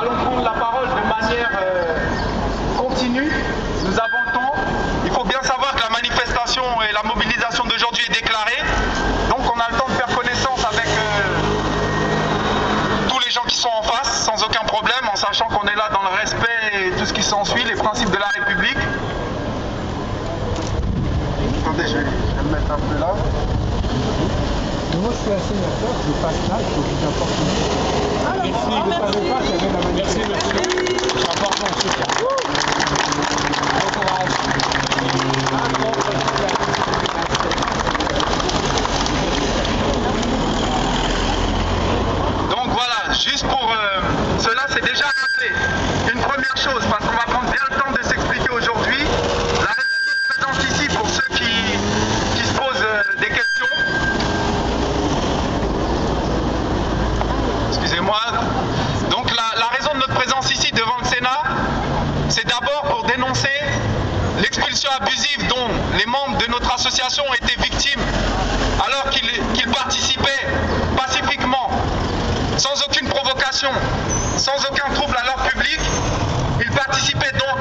allons prendre la parole de manière continue. Nous avons le temps. Il faut bien savoir que la manifestation et la mobilisation d'aujourd'hui est déclarée. Donc on a le temps de faire connaissance avec tous les gens qui sont en face, sans aucun problème, en sachant qu'on est là dans le respect et tout ce qui s'ensuit, les principes de la République. Attendez, je vais me mettre un peu là. Moi je suis un sénateur, je passe là, je suis important. Merci, vous ne savez pas qu'il y avait la manifestation. Merci, c'est important aussi. Donc voilà, juste pour cela c'est déjà rappelé. Une première chose, parce qu'on va prendre bien le temps de s'expliquer aujourd'hui, la raison de notre présence ici pour ceux qui se posent des questions. Excusez-moi. Donc la raison de notre présence ici devant le Sénat, c'est d'abord pour dénoncer l'expulsion abusive dont les membres de notre association ont été victimes alors qu'ils participaient pacifiquement, sans aucune provocation, sans aucun trouble à l'ordre public. Ils participaient donc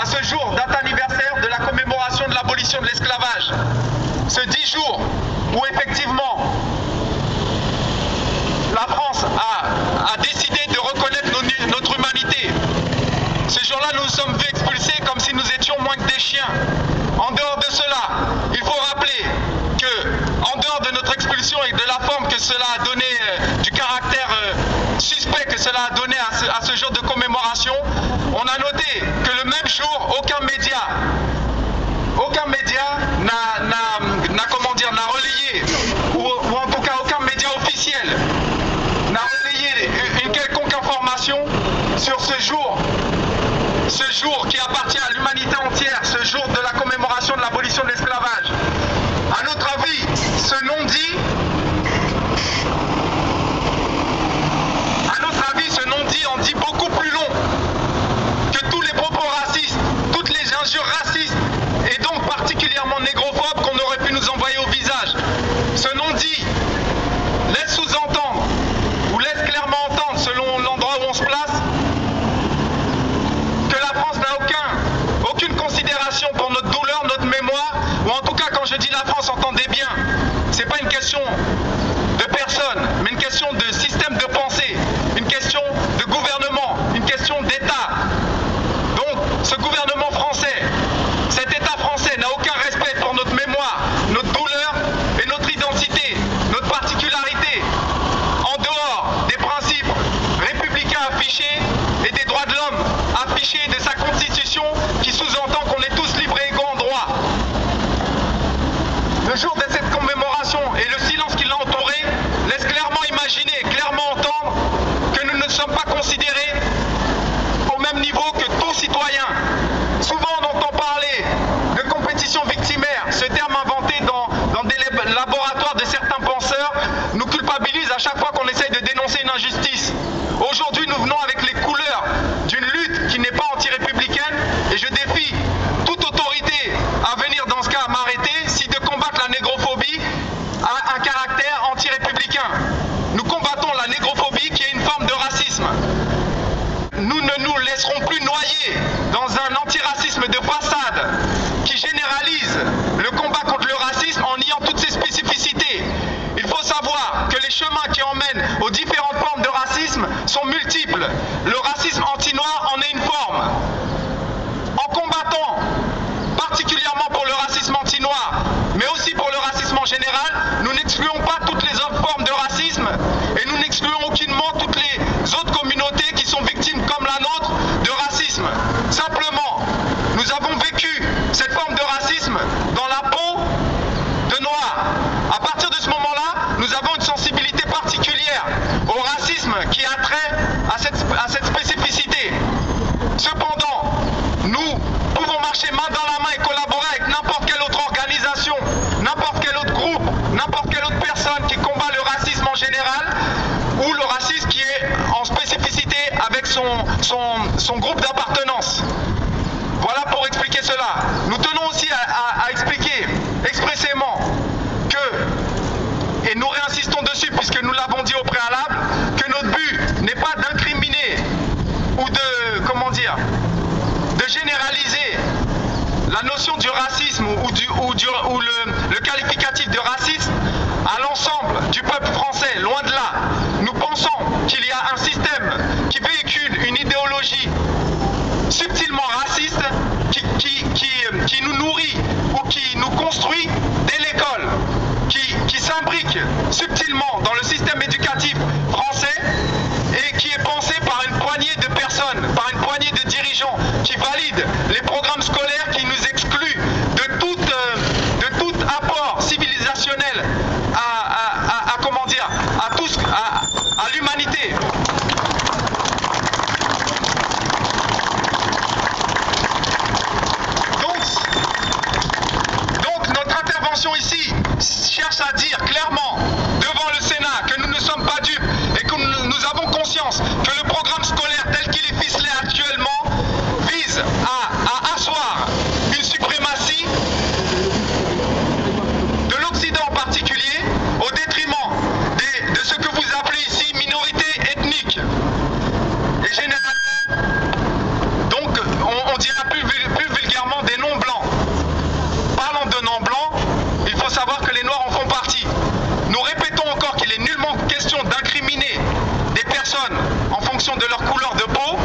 à ce jour, date anniversaire de la commémoration de l'abolition de l'esclavage. Ce 10 jours où effectivement la France a décidé de reconnaître notre humanité. Ce jour-là, nous nous sommes vus expulsés comme si nous étions moins que des chiens. En dehors de cela, il faut rappeler que, en dehors de notre expulsion et de la forme que cela a donné, du caractère suspect que cela a donné à ce jour de commémoration, on a noté que le même jour, aucun média n'a relayé, ou en tout cas aucun média officiel n'a relayé une quelconque information sur ce jour qui appartient à l'humanité entière, ce jour de la commémoration de l'abolition de l'esclavage. À notre avis, ce non-dit en dit beaucoup plus long que tous les propos racistes, toutes les injures racistes et donc particulièrement négrophobes qu'on aurait pu nous envoyer au visage. Ce non-dit laisse sous-entendre ou laisse clairement entendre, selon l'endroit où on se place, que la France n'a aucune considération pour notre douleur, notre mémoire, ou en tout cas quand je dis la France, entendez bien, c'est pas une question de personne, mais une question de système de pensée, une question de gouvernement, une question d'État. Donc ce gouvernement français, cet État français n'a aucun respect pour notre mémoire, notre douleur et notre identité, notre particularité, en dehors des principes républicains affichés et des droits de l'homme affichés de sa constitution qui sous-entend qu'on est tous libres et égaux en droit. Le jour de cette commémoration et le silence qui l'a entouré laisse clairement imaginer, clairement entendre que nous ne sommes pas considérés au même niveau que tout citoyen. Souvent on entend parler de compétition victimaire, ce terme inventé dans des laboratoires de certains penseurs nous culpabilise à chaque fois qu'on essaye de dénoncer une injustice. Aujourd'hui nous venons avec les couleurs d'une lutte qui n'est pas anti-républicaine et je défie toute autorité à venir dans ce cas à m'arrêter si de combattre la négrophobie a un caractère anti-républicain. Nous combattons la négrophobie qui est une forme de racisme. Nous ne nous laisserons plus noyer dans un antiracisme de façade qui généralise le combat contre le racisme en niant toutes ses spécificités. Il faut savoir que les chemins qui emmènent aux différentes formes de racisme sont multiples. Le racisme anti-noir en est une forme. En combattant particulièrement pour le racisme anti-noir, mais aussi pour le racisme en général, nous n'excluons pas toutes les autres formes de racisme et nous n'excluons aucunement toutes les autres communautés qui sont victimes comme la nôtre de racisme. Simplement, nous avons vécu cette forme de racisme dans la peau de noir. À partir de ce moment-là, nous avons une sensibilité particulière au racisme qui a trait à cette spécificité. Cependant, nous pouvons marcher main dans la main et collaborer avec n'importe quelle autre organisation, n'importe quel autre groupe, n'importe quelle autre personne qui combat le racisme en général ou le racisme qui est en spécificité avec son groupe d'appartenance. Voilà pour expliquer cela. Nous tenons aussi à expliquer expressément que, et nous réinsistons dessus puisque nous l'avons dit au préalable, que notre but n'est pas d'incriminer la notion du racisme ou le qualificatif de raciste à l'ensemble du peuple français, loin de là. Nous pensons qu'il y a un système qui véhicule une idéologie subtilement raciste qui nous nourrit ou qui nous construit dès l'école, qui s'imbrique subtilement dans le système éducatif français et qui est pensé par une poignée de personnes, par une poignée de dirigeants qui valident les programmes scolaires qui nous excluent de tout apport civilisationnel à l'humanité. Donc notre intervention ici cherche à dire clairement devant le Sénat que nous ne sommes pas dupes et que nous avons conscience que le programme scolaire tel qu'il est ficelé actuellement vise à asseoir une suprématie de l'Occident en particulier au détriment de ce que vous appelez ici minorité ethnique et généralement, donc on dira plus vulgairement des non-blancs. Parlant de non-blancs, il faut savoir que les Noirs en font partie. Nous répétons encore qu'il est nullement question d'incriminer des personnes en fonction de leur couleur de peau,